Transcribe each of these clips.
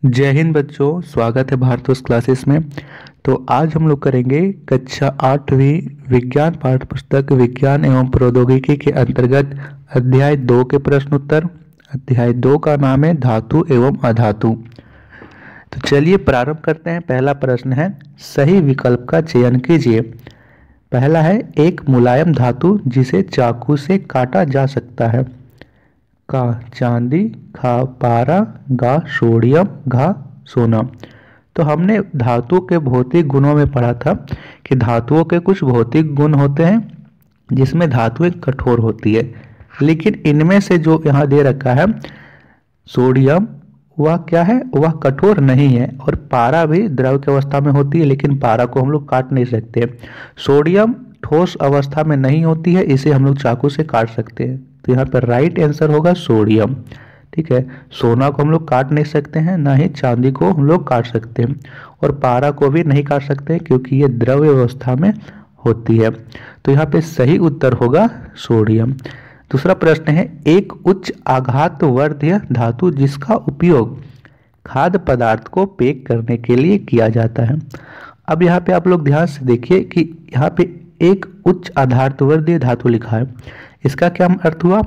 जय हिंद बच्चों, स्वागत है भारतोष क्लासेस में। तो आज हम लोग करेंगे कक्षा 8वीं विज्ञान पाठ्य पुस्तक विज्ञान एवं प्रौद्योगिकी के अंतर्गत अध्याय 2 के प्रश्न उत्तर। अध्याय 2 का नाम है धातु एवं अधातु। तो चलिए प्रारंभ करते हैं। पहला प्रश्न है, सही विकल्प का चयन कीजिए। पहला है, एक मुलायम धातु जिसे चाकू से काटा जा सकता है। का चांदी, खा पारा, गा सोडियम, घा सोना। तो हमने धातु के भौतिक गुणों में पढ़ा था कि धातुओं के कुछ भौतिक गुण होते हैं जिसमें धातुएं कठोर होती है, लेकिन इनमें से जो यहाँ दे रखा है सोडियम, वह क्या है, वह कठोर नहीं है। और पारा भी द्रव की अवस्था में होती है, लेकिन पारा को हम लोग काट नहीं सकते। सोडियम ठोस अवस्था में नहीं होती है, इसे हम लोग चाकू से काट सकते हैं। तो यहाँ पर राइट आंसर होगा सोडियम। ठीक है, सोना को हम लोग काट नहीं सकते हैं, ना ही चांदी को हम लोग काट सकते हैं, और पारा को भी नहीं काट सकते हैं क्योंकि ये द्रव अवस्था में होती है। तो यहाँ पे सही उत्तर होगा सोडियम। दूसरा प्रश्न है, एक उच्च आघात वर्धक धातु जिसका उपयोग खाद्य पदार्थ को पैक करने के लिए किया जाता है। अब यहाँ पे आप लोग ध्यान से देखिए कि यहाँ पे एक उच्च आघातवर्धीय धातु लिखा है। इसका क्या अर्थ हुआ?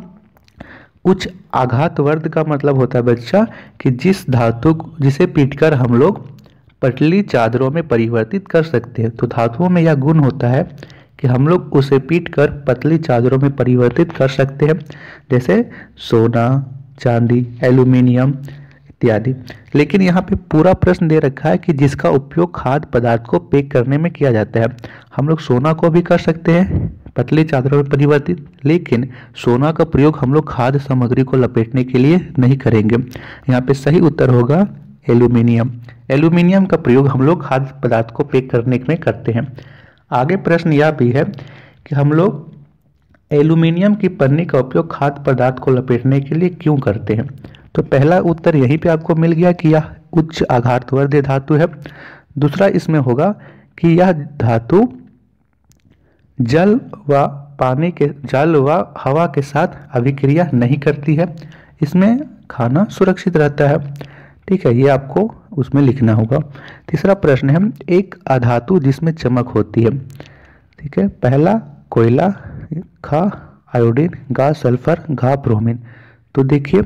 उच्च आघातवर्ध का मतलब होता है बच्चा कि जिस धातु जिसे पीटकर हम लोग पतली चादरों में परिवर्तित कर सकते हैं। तो धातुओं में यह गुण होता है कि हम लोग उसे पीटकर पतली चादरों में परिवर्तित कर सकते हैं, जैसे सोना, चांदी, एल्यूमिनियम इत्यादि। लेकिन यहाँ पे पूरा प्रश्न दे रखा है कि जिसका उपयोग खाद्य पदार्थ को पैक करने में किया जाता है। हम लोग सोना को भी कर सकते हैं पतली चादरों में परिवर्तित, लेकिन सोना का प्रयोग हम लोग खाद्य सामग्री को लपेटने के लिए नहीं करेंगे। यहाँ पे सही उत्तर होगा एल्यूमिनियम। एल्यूमिनियम का प्रयोग हम लोग खाद्य पदार्थ को पैक करने में करते हैं। आगे प्रश्न यह भी है कि हम लोग एल्यूमिनियम की पन्नी का उपयोग खाद्य पदार्थ को लपेटने के लिए क्यों करते हैं। तो पहला उत्तर यहीं पे आपको मिल गया कि यह उच्च आघातवर्धक धातु है। दूसरा इसमें होगा कि यह धातु जल व हवा के साथ अभिक्रिया नहीं करती है, इसमें खाना सुरक्षित रहता है। ठीक है, ये आपको उसमें लिखना होगा। तीसरा प्रश्न है, एक अधातु जिसमें चमक होती है। ठीक है, पहला कोयला, खा आयोडीन, गा सल्फर, घा ब्रोमीन। तो देखिए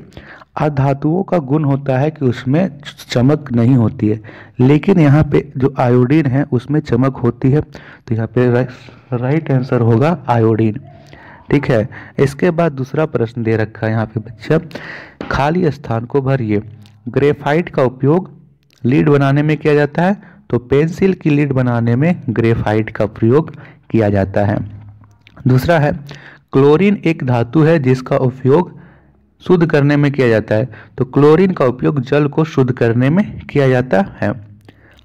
अधातुओं का गुण होता है कि उसमें चमक नहीं होती है, लेकिन यहाँ पे जो आयोडीन है उसमें चमक होती है। तो यहाँ पे राइट आंसर होगा आयोडीन। ठीक है, इसके बाद दूसरा प्रश्न दे रखा है यहाँ पे बच्चा, खाली स्थान को भरिए। ग्रेफाइट का उपयोग लीड बनाने में किया जाता है, तो पेंसिल की लीड बनाने में ग्रेफाइट का प्रयोग किया जाता है। दूसरा है, क्लोरीन एक धातु है जिसका उपयोग शुद्ध करने में किया जाता है, तो क्लोरीन का उपयोग जल को शुद्ध करने में किया जाता है।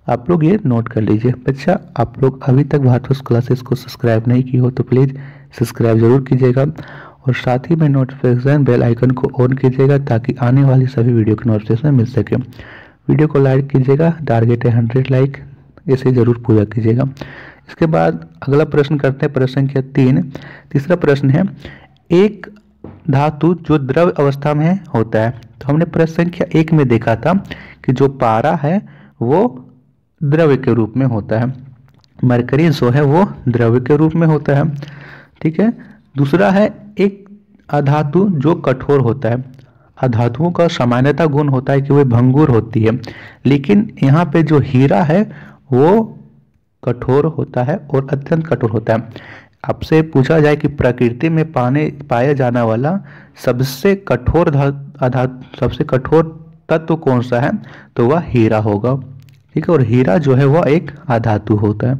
आप लोग ये नोट कर लीजिए। बच्चा, आप लोग अभी तक भारतोष क्लासेस को सब्सक्राइब नहीं की हो तो प्लीज़ सब्सक्राइब जरूर कीजिएगा, और साथ ही में नोटिफिकेशन बेल आइकन को ऑन कीजिएगा ताकि आने वाली सभी वीडियो की नोटिफिकेशन मिल सके। वीडियो को लाइक कीजिएगा, टारगेट है 100 लाइक, इसे ज़रूर पूरा कीजिएगा। इसके बाद अगला प्रश्न करते हैं, प्रश्न संख्या 3। तीसरा प्रश्न है, एक धातु जो द्रव अवस्था में होता है। तो हमने प्रश्न संख्या 1 में देखा था कि जो पारा है वो द्रव्य के रूप में होता है, मरकरी जो है वो द्रव्य के रूप में होता है। ठीक है, दूसरा है एक अधातु जो कठोर होता है। अधातुओं का सामान्यतः गुण होता है कि वे भंगुर होती है, लेकिन यहाँ पे जो हीरा है वो कठोर होता है और अत्यंत कठोर होता है। आपसे पूछा जाए कि प्रकृति में पाया जाने वाला सबसे कठोर सबसे कठोर तत्व कौन सा है, तो वह हीरा होगा। ठीक है, और हीरा जो है वह एक अधातु होता है।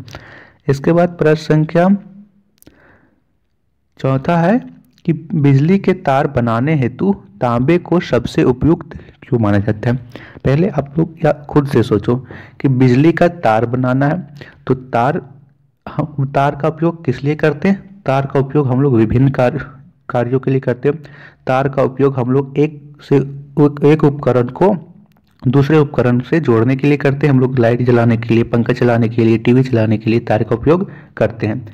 इसके बाद प्रश्न संख्या 4 है कि बिजली के तार बनाने हेतु तांबे को सबसे उपयुक्त क्यों माना जाता है। पहले आप लोग या खुद से सोचो कि बिजली का तार बनाना है, तो तार का उपयोग किस लिए करते हैं। तार का उपयोग हम लोग विभिन्न कार्यों के लिए करते हैं। तार का उपयोग हम लोग एक उपकरण को दूसरे उपकरण से जोड़ने के लिए करते हैं। हम लोग लाइट जलाने के लिए, पंखा चलाने के लिए, टीवी चलाने के लिए तार का उपयोग करते हैं।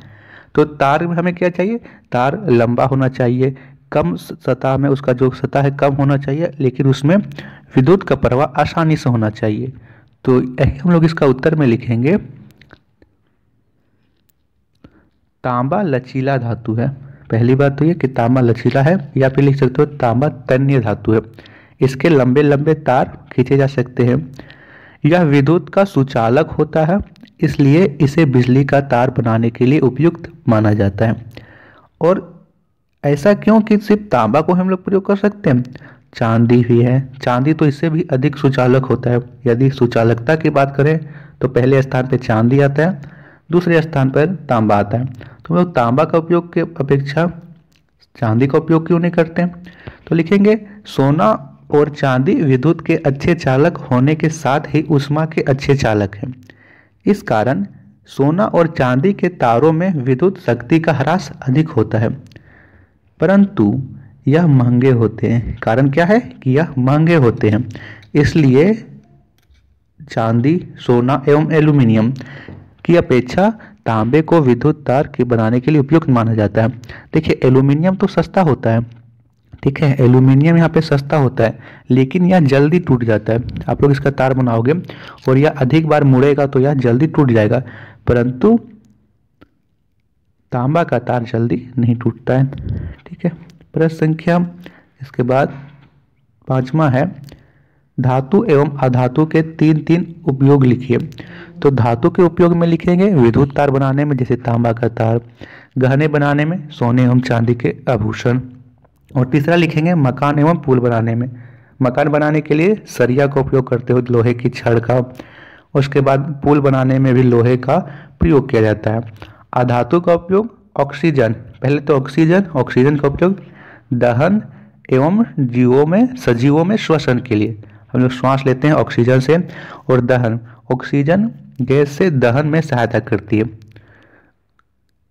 तो तार में हमें क्या चाहिए, तार लंबा होना चाहिए, कम सतह में, उसका जो सतह है कम होना चाहिए, लेकिन उसमें विद्युत का प्रवाह आसानी से होना चाहिए। तो यही हम लोग इसका उत्तर में लिखेंगे, तांबा लचीला धातु है। पहली बात तो ये कि तांबा लचीला है, या फिर लिख सकते हो तांबा तन्य धातु है। इसके लंबे लंबे तार खींचे जा सकते हैं। यह विद्युत का सुचालक होता है, इसलिए इसे बिजली का तार बनाने के लिए उपयुक्त माना जाता है। और ऐसा क्यों कि सिर्फ तांबा को हम लोग प्रयोग कर सकते हैं? चांदी भी है, चांदी तो इससे भी अधिक सुचालक होता है। यदि सुचालकता की बात करें तो पहले स्थान पर चांदी आता है, दूसरे स्थान पर तांबा आता है। तो हम लोग तांबा का उपयोग के अपेक्षा चांदी का उपयोग क्यों नहीं करते हैं? तो लिखेंगे, सोना और चांदी विद्युत के अच्छे चालक होने के साथ ही ऊष्मा के अच्छे चालक हैं। इस कारण सोना और चांदी के तारों में विद्युत शक्ति का ह्रास अधिक होता है, परंतु यह महंगे होते हैं। कारण क्या है कि यह महंगे होते हैं, इसलिए चांदी, सोना एवं एल्यूमिनियम की अपेक्षा तांबे को विद्युत तार के बनाने के लिए उपयुक्त माना जाता है। देखिए, एल्यूमिनियम तो सस्ता होता है, ठीक है, एल्यूमिनियम यहाँ पे सस्ता होता है, लेकिन यह जल्दी टूट जाता है। आप लोग इसका तार बनाओगे और यह अधिक बार मुड़ेगा तो यह जल्दी टूट जाएगा, परंतु तांबा का तार जल्दी नहीं टूटता है। ठीक है, प्रश्न संख्या इसके बाद 5वां है, धातु एवं अधातु के 3 उपयोग लिखिए। तो धातु के उपयोग में लिखेंगे विद्युत तार बनाने में, जैसे तांबा का तार, गहने बनाने में, सोने एवं चांदी के आभूषण, और तीसरा लिखेंगे मकान एवं पुल बनाने में। मकान बनाने के लिए सरिया का उपयोग करते हो, लोहे की छड़ का। उसके बाद पुल बनाने में भी लोहे का प्रयोग किया जाता है। अधातु का उपयोग ऑक्सीजन, पहले तो ऑक्सीजन का उपयोग दहन एवं सजीवों में श्वसन के लिए, हम लोग श्वास लेते हैं ऑक्सीजन से, और दहन, ऑक्सीजन गैस से दहन में सहायता करती है।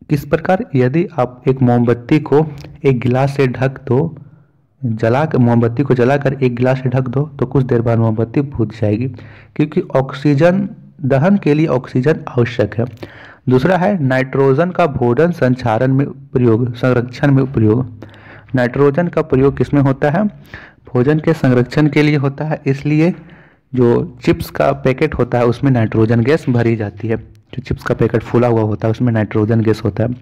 किस प्रकार? यदि आप एक मोमबत्ती को एक गिलास से ढक दो, मोमबत्ती को जलाकर एक गिलास से ढक दो, तो कुछ देर बाद मोमबत्ती बुझ जाएगी, क्योंकि ऑक्सीजन, दहन के लिए ऑक्सीजन आवश्यक है। दूसरा है नाइट्रोजन का भोजन संरक्षण में प्रयोग। नाइट्रोजन का प्रयोग किसमें होता है? भोजन के संरक्षण के लिए होता है, इसलिए जो चिप्स का पैकेट होता है उसमें नाइट्रोजन गैस भरी जाती है। जो चिप्स का पैकेट फूला हुआ होता है उसमें नाइट्रोजन गैस होता है।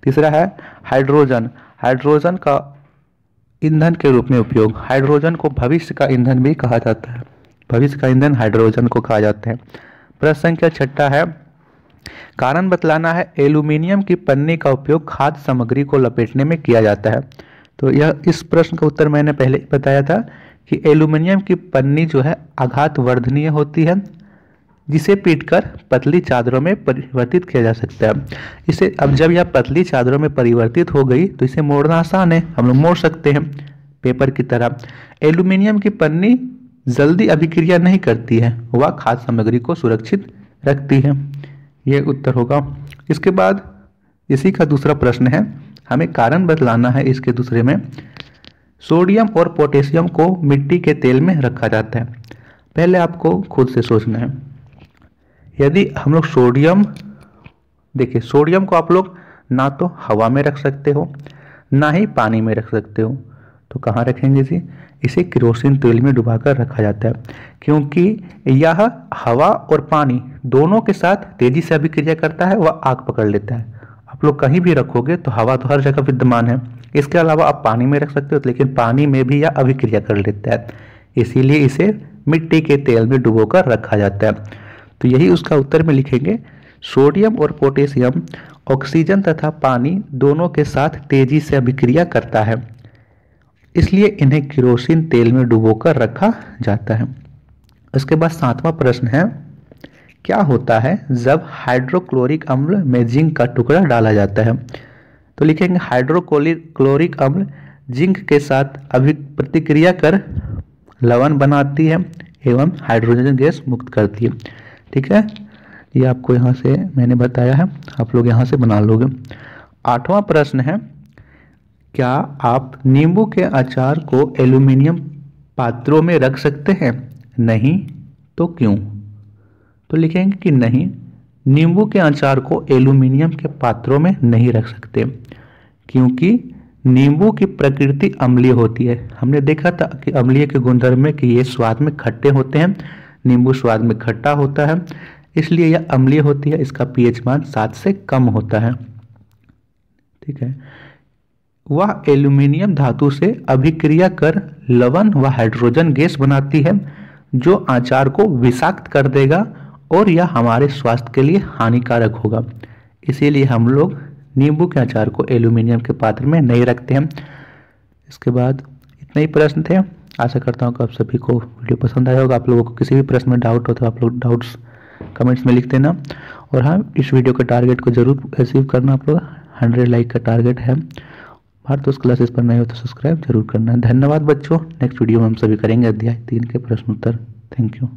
तीसरा है हाइड्रोजन का ईंधन के रूप में उपयोग। हाइड्रोजन को भविष्य का ईंधन भी कहा जाता है, भविष्य का ईंधन हाइड्रोजन को कहा जाता है। प्रश्न संख्या 6 है, कारण बतलाना है, एल्यूमिनियम की पन्नी का उपयोग खाद्य सामग्री को लपेटने में किया जाता है। तो यह इस प्रश्न का उत्तर मैंने पहले ही बताया था कि एल्यूमिनियम की पन्नी जो है आघात वर्धनीय होती है, जिसे पीटकर पतली चादरों में परिवर्तित किया जा सकता है। इसे अब जब यह पतली चादरों में परिवर्तित हो गई तो इसे मोड़ना आसान है, हम लोग मोड़ सकते हैं पेपर की तरह। एल्यूमिनियम की पन्नी जल्दी अभिक्रिया नहीं करती है, वह खाद्य सामग्री को सुरक्षित रखती है। यह उत्तर होगा। इसके बाद इसी का दूसरा प्रश्न है, हमें कारण बतलाना है। इसके दूसरे में सोडियम और पोटेशियम को मिट्टी के तेल में रखा जाता है। पहले आपको खुद से सोचना है, यदि हम लोग सोडियम, देखिए सोडियम को आप लोग ना तो हवा में रख सकते हो ना ही पानी में रख सकते हो, तो कहाँ रखेंगे जी? इसे केरोसिन तेल में डुबाकर रखा जाता है, क्योंकि यह हवा और पानी दोनों के साथ तेजी से अभिक्रिया करता है, वह आग पकड़ लेता है। आप लोग कहीं भी रखोगे तो हवा तो हर जगह विद्यमान है, इसके अलावा आप पानी में रख सकते हो, लेकिन पानी में भी यह अभिक्रिया कर लेता है, इसीलिए इसे मिट्टी के तेल में डुबोकर रखा जाता है। तो यही उसका उत्तर में लिखेंगे, सोडियम और पोटेशियम ऑक्सीजन तथा पानी दोनों के साथ तेजी से अभिक्रिया करता है, इसलिए इन्हें केरोसिन तेल में डुबोकर रखा जाता है। उसके बाद 7वां प्रश्न है, क्या होता है जब हाइड्रोक्लोरिक अम्ल में जिंक का टुकड़ा डाला जाता है? तो लिखेंगे हाइड्रोक्लोरिक अम्ल जिंक के साथ प्रतिक्रिया कर लवण बनाती है एवं हाइड्रोजन गैस मुक्त करती है। ठीक है, ये आपको यहाँ से मैंने बताया है, आप लोग यहाँ से बना लोगे। 8वां प्रश्न है, क्या आप नींबू के अचार को एल्यूमिनियम पात्रों में रख सकते हैं? नहीं तो क्यों? तो लिखेंगे कि नहीं, नींबू के अचार को एल्यूमिनियम के पात्रों में नहीं रख सकते, क्योंकि नींबू की प्रकृति अम्लीय होती है। हमने देखा था कि अम्लीय के गुणधर्म में कि ये स्वाद में खट्टे होते हैं, नींबू स्वाद में खट्टा होता है, इसलिए यह अम्लीय होती है। इसका पीएच मान 7 से कम होता है। ठीक है। वह एल्यूमिनियम धातु से अभिक्रिया कर लवण व हाइड्रोजन गैस बनाती है, जो अचार को विषाक्त कर देगा और यह हमारे स्वास्थ्य के लिए हानिकारक होगा। इसीलिए हम लोग नींबू के अचार को एल्यूमिनियम के पात्र में नहीं रखते हैं। इसके बाद इतने ही प्रश्न थे। आशा करता हूँ कि आप सभी को वीडियो पसंद आया होगा। आप लोगों को किसी भी प्रश्न में डाउट हो तो आप लोग डाउट्स कमेंट्स में लिख देना। और हाँ, इस वीडियो के टारगेट को जरूर अचीव करना। आप लोग 100 लाइक का टारगेट है। भारतोष क्लासेस पर नए हो तो सब्सक्राइब जरूर करना। धन्यवाद बच्चों। नेक्स्ट वीडियो में हम सभी करेंगे अध्याय 3 के प्रश्न उत्तर। Thank you.